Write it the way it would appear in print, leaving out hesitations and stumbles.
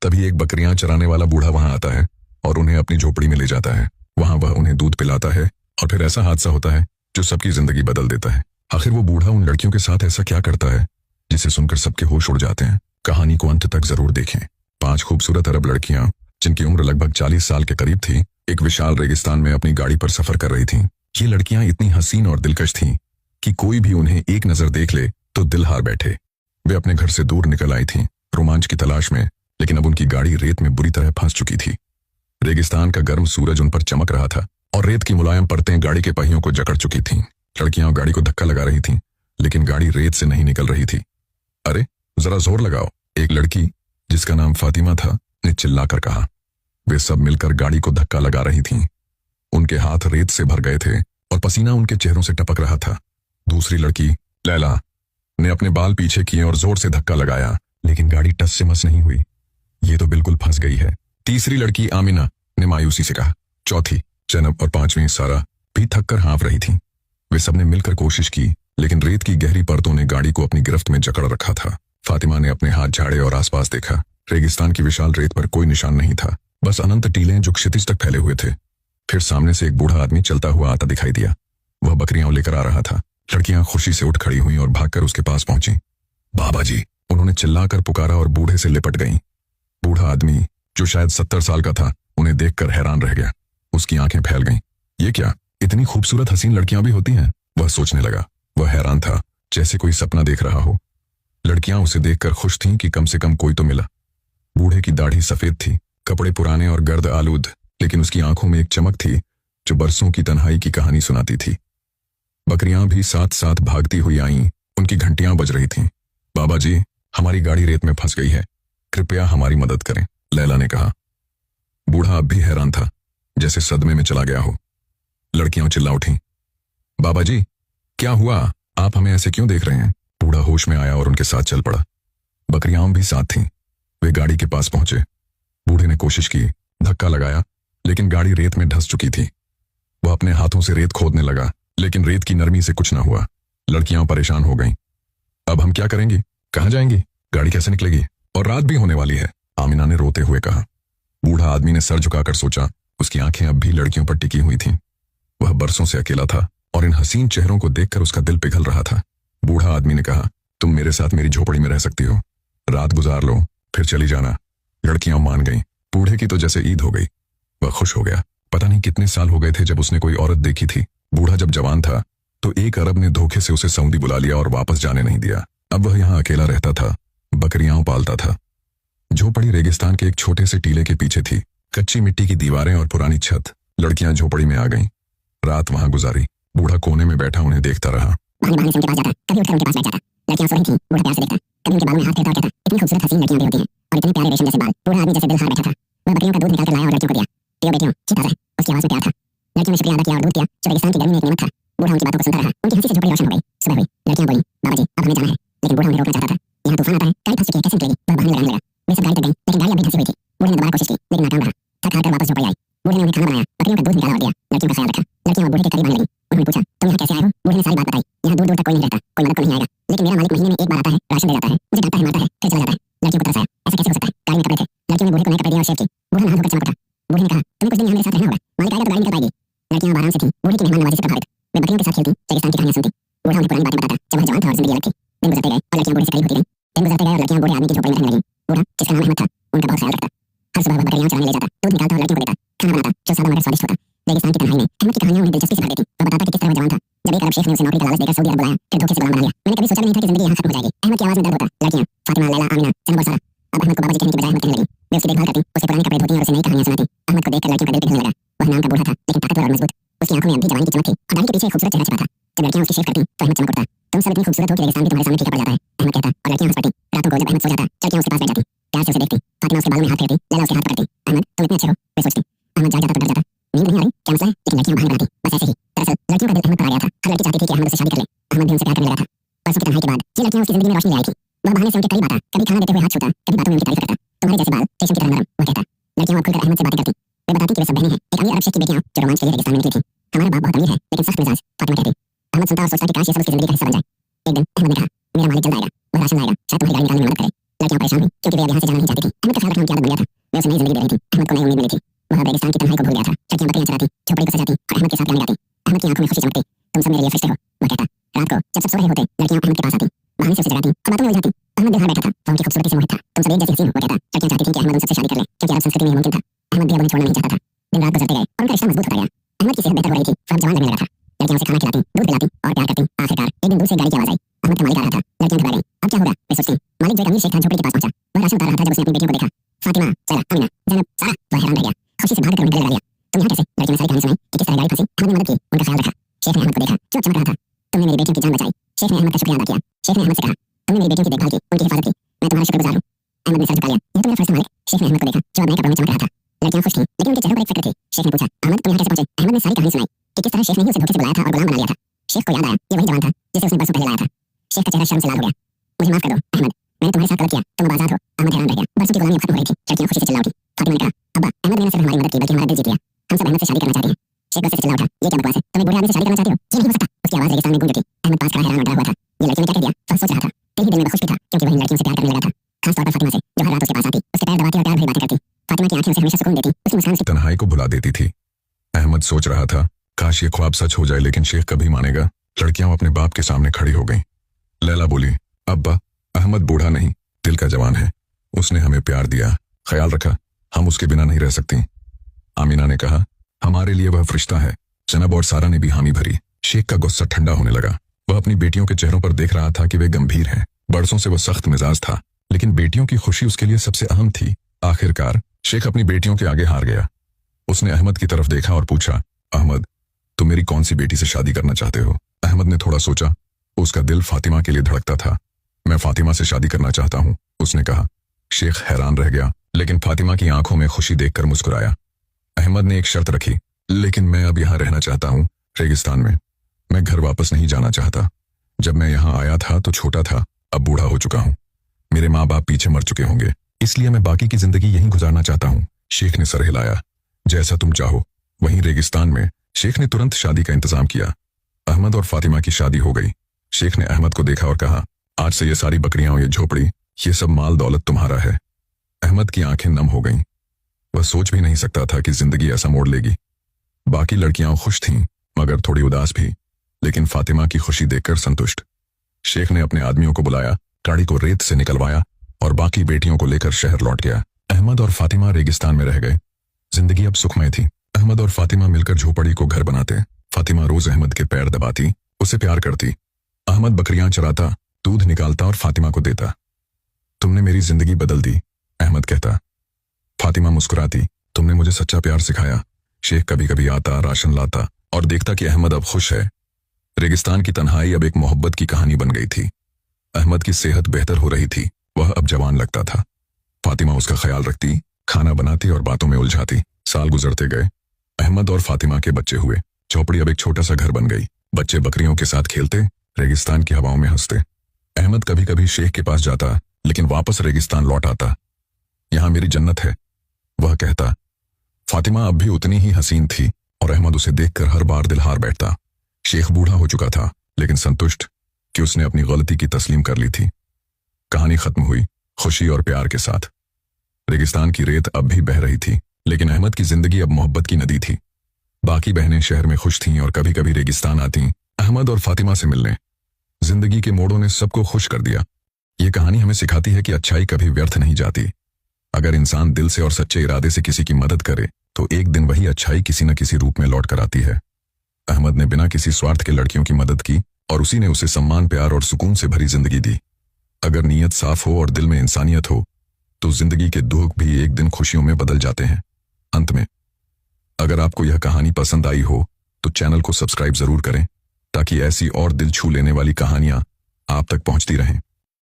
तभी एक बकरियां चराने वाला बूढ़ा वहां आता है और उन्हें अपनी झोपड़ी में ले जाता है। वहां वह उन्हें दूध पिलाता है और फिर ऐसा हादसा होता है जो सबकी जिंदगी बदल देता है। आखिर वो बूढ़ा उन लड़कियों के साथ ऐसा क्या करता है जिसे सुनकर सबके होश उड़ जाते हैं। कहानी को अंत तक जरूर देखें। 5 खूबसूरत अरब लड़कियां जिनकी उम्र लगभग 40 साल के करीब थी, एक विशाल रेगिस्तान में अपनी गाड़ी पर सफर कर रही थीं। ये लड़कियां इतनी हसीन और दिलकश थीं कि कोई भी उन्हें एक नजर देख ले तो दिल हार बैठे। वे अपने घर से दूर निकल आई थीं रोमांच की तलाश में, लेकिन अब उनकी गाड़ी रेत में बुरी तरह फंस चुकी थी। रेगिस्तान का गर्म सूरज उन पर चमक रहा था और रेत की मुलायम परतें गाड़ी के पहियों को जकड़ चुकी थीं। लड़कियां गाड़ी को धक्का लगा रही थीं, लेकिन गाड़ी रेत से नहीं निकल रही थी। अरे जरा जोर लगाओ, एक लड़की जिसका नाम फातिमा था ने चिल्लाकर कहा। वे सब मिलकर गाड़ी को धक्का लगा रही थीं। उनके हाथ रेत से भर गए थे और पसीना उनके चेहरों से टपक रहा था। दूसरी लड़की लैला ने अपने बाल पीछे किए और जोर से धक्का लगाया, लेकिन गाड़ी टस से मस नहीं हुई। ये तो बिल्कुल फंस गई है। तीसरी लड़की आमिना ने मायूसी से कहा। चौथी जैनब और 5वीं सारा भी थककर हाँफ रही थीं। वे सबने मिलकर कोशिश की, लेकिन रेत की गहरी परतों ने गाड़ी को अपनी गिरफ्त में जकड़ रखा था। फातिमा ने अपने हाथ झाड़े और आसपास देखा। रेगिस्तान की विशाल रेत पर कोई निशान नहीं था, बस अनंत टीले जो क्षितिज तक फैले हुए थे। फिर सामने से एक बूढ़ा आदमी चलता हुआ आता दिखाई दिया। वह बकरियां लेकर आ रहा था। लड़कियां खुशी से उठ खड़ी हुई और भागकर उसके पास पहुंची। बाबा जी, उन्होंने चिल्लाकर पुकारा और बूढ़े से लिपट गईं। बूढ़ा आदमी जो शायद 70 साल का था, उन्हें देखकर हैरान रह गया। उसकी आंखें फैल गईं। ये क्या, इतनी खूबसूरत हसीन लड़कियां भी होती हैं? वह सोचने लगा। वह हैरान था, जैसे कोई सपना देख रहा हो। लड़कियां उसे देखकर खुश थीं कि कम से कम कोई तो मिला। बूढ़े की दाढ़ी सफेद थी, कपड़े पुराने और गर्द आलूद, लेकिन उसकी आंखों में एक चमक थी जो बरसों की तन्हाई की कहानी सुनाती थी। बकरियां भी साथ साथ भागती हुई आईं। उनकी घंटियां बज रही थीं। बाबा जी, हमारी गाड़ी रेत में फंस गई है, कृपया हमारी मदद करें, लैला ने कहा। बूढ़ा अब भी हैरान था, जैसे सदमे में चला गया हो। लड़कियां चिल्ला उठीं। बाबा जी, क्या हुआ? आप हमें ऐसे क्यों देख रहे हैं? बूढ़ा होश में आया और उनके साथ चल पड़ा। बकरियां भी साथ थीं। वे गाड़ी के पास पहुंचे। बूढ़े ने कोशिश की, धक्का लगाया, लेकिन गाड़ी रेत में धंस चुकी थी। वह अपने हाथों से रेत खोदने लगा, लेकिन रेत की नरमी से कुछ न हुआ। लड़कियां परेशान हो गईं। अब हम क्या करेंगे? कहां जाएंगी? गाड़ी कैसे निकलेगी? और रात भी होने वाली है, आमिना ने रोते हुए कहा। बूढ़ा आदमी ने सर झुकाकर सोचा। उसकी आंखें अब भी लड़कियों पर टिकी हुई थीं। वह बरसों से अकेला था और इन हसीन चेहरों को देखकर उसका दिल पिघल रहा था। बूढ़ा आदमी ने कहा, तुम मेरे साथ मेरी झोपड़ी में रह सकती हो, रात गुजार लो, फिर चली जाना। लड़कियां मान गईं। बूढ़े की तो जैसे ईद हो गई। वह खुश हो गया। पता नहीं कितने साल हो गए थे जब उसने कोई औरत देखी थी। बूढ़ा जब जवान था तो एक अरब ने धोखे से उसे सऊदी बुला लिया और वापस जाने नहीं दिया। अब वह यहाँ अकेला रहता था, बकरियां पालता था। झोपड़ी रेगिस्तान के एक छोटे से टीले के पीछे थी। कच्ची मिट्टी की दीवारें और पुरानी छत। लड़कियां झोपड़ी में आ गईं। रात वहां गुजारी। बूढ़ा कोने में बैठा उन्हें देखता रहा। बहाने से उनके पास जाता, कभी उठकर उनके पास बैठ जाता। लड़कियां सो रही थीं, बूढ़ा प्यार से देखता। कभी उनके बालों में हाथ फेरता और कहता, इतनी खूबसूरत हसीन लड़कियां भी होती हैं, और इतने प्यारे रेशम जैसे बाल। बूढ़ा आदमी जैसे दिल हार बैठा था। वह बकरियों का दूध निकाल कर लाया और लड़कियों को दिया। पियो बेटियों, चिता है। उसकी आवाज में प्यार था। लड़कियों ने शुक्रिया अदा किया और दूध पिया जो रेगिस्तान की गर्मी में एक नियमत था। बूढ़ा उनकी बातों को सुनता रहा। उनकी हंसी से झोपड़ी रोशन हो गई। सुबह हुई। लड़कियां बोली, बाबा जी, अब हमें जाना है। लेकिन बूढ़ा उन्हें रोकना चाहता था। यहाँ तूफान आता है, गाड़ी फंस चुकी है, कैसे निकलेगी? वह बहाने लगाने लगा। वे सब गाड़ी तक गईं, लेकिन गाड़ी अभी धंसी हुई थी। बूढ़े ने दोबारा कोशिश की, लेकिन नाकाम रहा। थक हार कर वापस झोपड़ी आई। बूढ़े ने उन्हें खाना बनाया, बकरियों का दूध निकाला और दिया। लड़कियों का ख्याल रखा। लड़कियां और बूढ़े के करीब आने लगी। उन्होंने पूछा, तुम यहाँ कैसे आए हो? बूढ़े ने सारी बात बताई। यहाँ दूर दूर तक कोई नहीं रहता, कोई मदद को नहीं आएगा, लेकिन मेरा मालिक महीने में एक बार आता है, राशन दे जाता है, मुझे डांटता है, मारता है, फिर चला जाता है। लड़कियों को तरस आया, ऐसा कैसे हो सकता है? गाड़ी में कपड़े थे। लड़कियों ने बूढ़े को नए कपड़े दिए और शेव की। बूढ़ा नहा धोकर चमक उठा। बूढ़े ने कहा, तुम्हें कुछ दिन यहाँ मेरे साथ रहना होगा, मालिक आएगा तो गाड़ी निकल पाएगी। लड़कियां आराम से थीं, बूढ़े की मेहमान नवाजी से प्रभावित। वे बकरियों के साथ खेलती, रेगिस्तान की कहानियां सुनती। बूढ़ा उन्हें पुरानी बातें बताता जब वह जवान था और जिंदगी अलग थी। दिन गुजरते गए और लड़कियां बूढ़े से करीब होती गईं। दिन गुजरते गए और लड़कियां बूढ़े आदमी की झोपड़ी में रहने लगीं। बूढ़ा, जिसका नाम अहमद था, उनका बहुत ख्याल रखता। हर सुबह वह बकरियां चराने ले जाता, दूध निकालता और लड़कियों को देता, खाना बनाता जो सादा मगर स्वादिष्ट होता। रेगिस्तान की तन्हाई में अहमद की कहानियां उन्हें दिलचस्पी से भर देती। वह बताता कि किस तरह वह जवान था जब एक अरब शेख ने उसे नौकरी का लालच देकर सऊदी अरब बुलाया, फिर धोखे से गुलाम बना लिया। मैंने कभी सोचा भी नहीं था कि जिंदगी यहाँ खत्म हो जाएगी। अहमद की आवाज में दर्द होता। लड़कियां फातिमा, लैला, आमिना, जैनब और सारा अब अहमद को बाबा जी कहने की बजाय अहमद कहने लगी। वे उसकी देखभाल करती, उसे पुराने कपड़े धोती और उसे नई कहानियां सुनाती। अहमद को देखकर लड़कियों का दिल पिघलने लगा। वह नाम का बूढ़ा था, लेकिन ताकतवर और मजबूत। उसकी आंखों में अब भी जवानी की चमक थी और दाढ़ी के पीछे एक खूबसूरत चेहरा छिपा था। जब लड़कियां उसकी शेव करती तो अहमद चमक उठता। तुम सब इतनी खूबसूरत हो कि रेगिस्तान भी तुम्हारे सामने फीका पड़ जाता है, अहमद कहता, और लड़कियां हंस पड़ती। रातों को जब अहमद सो जाता, लड़कियां उसके पास बैठ जाती, प्यार से उसे देखती। फातिमा उसके बालों में हाथ फेरती, लैला उसके हाथ पकड़ती। अहमद, तुम इतने अच्छे हो, वे सोचती। अहमद जाग जाता तो डर जाता। नींद नहीं आ रही, क्या मसला है? लेकिन लड़कियां बहाने बनाती, बस ऐसे ही। दरअसल लड़कियों का दिल अहमद पर आ गया था। हर लड़की चाहती थी कि अहमद उसे शादी कर ले। अहमद भी उनसे प्यार करने लगा था। परसों की तन्हाई के बाद ये लड़कियां उसकी जिंदगी में रोशनी ले आई थी। वह बहाने से उनके करीब आता, कभी खाना देते हुए हाथ छूता, कभी बातों में उनकी तारीफ करता। तुम्हारे जैसे बाल, रेशम की तरह नरम, वह कहता। लड़कियां खुलकर अहमद से बातें करती। वे बताती कि वे सब बहनें हैं, एक अमीर अरब शेख की बेटियां जो रोमांच के लिए रेगिस्तान में निकली थीं। हमारा बाप बहुत अमीर है, लेकिन सख्त मिजाज, फातिमा कहती। अहमद सुनता और सोचता कि काश ये सब उसकी जिंदगी का हिस्सा बन जाए। एक दिन अहमद ने कहा, मेरा मालिक जल्द आएगा, वह राशन लाएगा, शायद तुम्हारी गाड़ी निकालने में मदद करे। लड़कियां परेशान हुई क्योंकि वे अब यहाँ से जाना नहीं चाहती थी। अहमद का ख्याल रखना उनकी आदत बन गया था। वे उसे नई जिंदगी दे रही थी। अहमद को नई उम्मीद मिली थी। वह अब रेगिस्तान की तन्हाई को भूल गया था। लड़कियां बकरियां चराती, झोपड़ी को सजाती और अहमद के साथ गाने गाती। अहमद की आंखों में खुशी चमकती। तुम सब मेरे लिए फरिश्ते हो, वह कहता। रात को जब सब सो रहे होते, लड़कियां अहमद के पास आती, बहाने से उसे जगाती और बातों में उलझाती। अहमद दिल हार बैठा था। वह उनकी खूबसूरती से मोहित था। तुम सब एक जैसी हसीन हो, वह कहता। लड़कियां चाहती थीं कि अहमद उन सबसे शादी कर ले क्योंकि अरब संस्कृति में यह मुमकिन था। अहमद भी अब उन्हें छोड़ना नहीं चाहता था। दिन रात गुजरते गए और उनका रिश्ता मजबूत होता गया। अहमद की सेहत बेहतर हो रही थी। वह अब जवान लगने लगा था। लड़कियां उसे खाना खिलाती, दूध पिलाती और प्यार करती। आखिरकार एक दिन दूर से गाड़ी की आवाज आई। अहमद का मालिक आ रहा था। लड़कियां घबरा गईं। अब क्या होगा, वे सोचती। मालिक जो एक अमीर शेख था, झोपड़ी के पास पहुंचा। वह राशन उतार रहा था जब उसने अपनी बेटियों को देखा। फातिमा, सैला, अमीना, जैनब, सारा। वह हैरान रह गया। खुशी से भागकर उन्हें गले लगा लिया। तुम यहाँ कैसे? लड़कियों ने सारी कहानी सुनाई कि किस तरह गाड़ी फंसी। अहमद ने मदद की, उनका ख्याल रखा। शेख ने अहमद को देखा जो चमक रहा था। तुमने मेरी बेटियों की जान बचाई। शेख ने अहमद का शुक्रिया अदा किया। शेख ने अहमद से कहा, तुमने मेरी बेटियों की देखभाल की, उनकी हिफाजत की। मैं तुम्हारा शुक्रगुजार हूँ। अहमद ने सर झुका लिया। यह तो मेरा फर्ज था मालिक। शेख ने अहमद को देखा जो अब नए कपड़ों में चमक रहा था। लड़कियां खुश थीं, लेकिन उनके चेहरों पर एक फिक्र थी। शेख ने पूछा, अहमद तुम यहाँ कैसे पहुंचे? अहमद ने सारी कहानी सुनाई कि किस तरह शेख ने ही उसे धोखे से बुलाया था और गुलाम बना लिया था। शेख को याद आया ये वही जवान था जिसे उसने बरसों पहले लाया था। शेख का चेहरा शर्म से लाल हो गया। मुझे माफ कर दो अहमद, मैंने तुम्हारे साथ गलत किया। तुम अब आजाद हो। अहमद हैरान रह गया। बरसों की गुलामी अब खत्म हो रही थी। लड़कियां खुशी से चिल्ला उठी। फातिमा ने कहा, अब्बा, अहमद ने न सिर्फ हमारी मदद की बल्कि हमारा दिल जीत लिया। हम सब अहमद से शादी करना चाहते हैं। शेख गुस्से से चिल्ला उठा, ये क्या बकवास है? तुम एक बुरे आदमी से शादी करना चाहते हो? ये नहीं हो सकता। उसकी आवाज रेगिस्तान में गूंज उठी। अहमद पास खड़ा हैरान और डरा हुआ था। ये लड़कियों ने क्या कह दिया? वह सोच रहा था। दिल ही दिल में खुश भी था क्योंकि वह इन लड़कियों से प्यार करने लगा था, खासतौर पर फातिमा से जो हर रात उसके पास आती, उसके पैर दबाती और प्यार भरी बातें करती। फातिमा की आंखें उसे हमेशा सुकून देती। उसकी मुस्कान उसकी तन्हाई को भुला देती थी। अहमद सोच रहा था काश ये ख्वाब सच हो जाए, लेकिन शेख कभी मानेगा। लड़कियां अपने बाप के सामने खड़ी हो गईं। लैला बोली, अब्बा, अहमद बूढ़ा नहीं, दिल का जवान है। उसने हमें प्यार दिया, ख्याल रखा, हम उसके बिना नहीं रह सकती। आमीना ने कहा, हमारे लिए वह फरिश्ता है। जनाब और सारा ने भी हामी भरी। शेख का गुस्सा ठंडा होने लगा। वह अपनी बेटियों के चेहरों पर देख रहा था कि वे गंभीर हैं। बरसों से वह सख्त मिजाज था, लेकिन बेटियों की खुशी उसके लिए सबसे अहम थी। आखिरकार शेख अपनी बेटियों के आगे हार गया। उसने अहमद की तरफ देखा और पूछा, अहमद, तुम मेरी कौन सी बेटी से शादी करना चाहते हो? अहमद ने थोड़ा सोचा। उसका दिल फातिमा के लिए धड़कता था। मैं फातिमा से शादी करना चाहता हूँ, उसने कहा। शेख हैरान रह गया, लेकिन फातिमा की आंखों में खुशी देखकर मुस्कुराया। अहमद ने एक शर्त रखी, लेकिन मैं अब यहाँ रहना चाहता हूँ, रेगिस्तान में। मैं घर वापस नहीं जाना चाहता। जब मैं यहाँ आया था तो छोटा था, अब बूढ़ा हो चुका हूँ। मेरे माँ बाप पीछे मर चुके होंगे, इसलिए मैं बाकी की जिंदगी यहीं गुजारना चाहता हूँ। शेख ने सर हिलाया। जैसा तुम चाहो। वहीं रेगिस्तान में शेख ने तुरंत शादी का इंतजाम किया। अहमद और फातिमा की शादी हो गई। शेख ने अहमद को देखा और कहा, आज से ये सारी बकरियां और ये झोपड़ी, ये सब माल दौलत तुम्हारा है। अहमद की आंखें नम हो गईं। वह सोच भी नहीं सकता था कि जिंदगी ऐसा मोड़ लेगी। बाकी लड़कियां खुश थीं, मगर थोड़ी उदास भी, लेकिन फातिमा की खुशी देखकर संतुष्ट। शेख ने अपने आदमियों को बुलाया, गाड़ी को रेत से निकलवाया और बाकी बेटियों को लेकर शहर लौट गया। अहमद और फातिमा रेगिस्तान में रह गए। जिंदगी अब सुखमय थी। अहमद और फातिमा मिलकर झोपड़ी को घर बनाते। फातिमा रोज अहमद के पैर दबाती, उसे प्यार करती। अहमद बकरियां चराता, दूध निकालता और फातिमा को देता। तुमने मेरी जिंदगी बदल दी, अहमद कहता। फातिमा मुस्कुराती, तुमने मुझे सच्चा प्यार सिखाया। शेख कभी कभी आता, राशन लाता और देखता कि अहमद अब खुश है। रेगिस्तान की तन्हाई अब एक मोहब्बत की कहानी बन गई थी। अहमद की सेहत बेहतर हो रही थी, वह अब जवान लगता था। फातिमा उसका ख्याल रखती, खाना बनाती और बातों में उलझाती। साल गुजरते गए। अहमद और फातिमा के बच्चे हुए। झोपड़ी अब एक छोटा सा घर बन गई। बच्चे बकरियों के साथ खेलते, रेगिस्तान की हवाओं में हंसते। अहमद कभी कभी शेख के पास जाता, लेकिन वापस रेगिस्तान लौट आता। यहाँ मेरी जन्नत है, वह कहता। फातिमा अब भी उतनी ही हसीन थी और अहमद उसे देखकर हर बार दिल हार बैठता। शेख बूढ़ा हो चुका था, लेकिन संतुष्ट कि उसने अपनी गलती की तस्लीम कर ली थी। कहानी खत्म हुई, खुशी और प्यार के साथ। रेगिस्तान की रेत अब भी बह रही थी, लेकिन अहमद की जिंदगी अब मोहब्बत की नदी थी। बाकी बहनें शहर में खुश थीं और कभी कभी रेगिस्तान आतीं अहमद और फातिमा से मिलने। जिंदगी के मोड़ों ने सबको खुश कर दिया। ये कहानी हमें सिखाती है कि अच्छाई कभी व्यर्थ नहीं जाती। अगर इंसान दिल से और सच्चे इरादे से किसी की मदद करे तो एक दिन वही अच्छाई किसी न किसी रूप में लौट कर आती है। अहमद ने बिना किसी स्वार्थ के लड़कियों की मदद की और उसी ने उसे सम्मान, प्यार और सुकून से भरी जिंदगी दी। अगर नीयत साफ हो और दिल में इंसानियत हो तो जिंदगी के दुख भी एक दिन खुशियों में बदल जाते हैं। अंत में, अगर आपको यह कहानी पसंद आई हो तो चैनल को सब्सक्राइब जरूर करें ताकि ऐसी और दिल छू लेने वाली कहानियां आप तक पहुंचती रहें।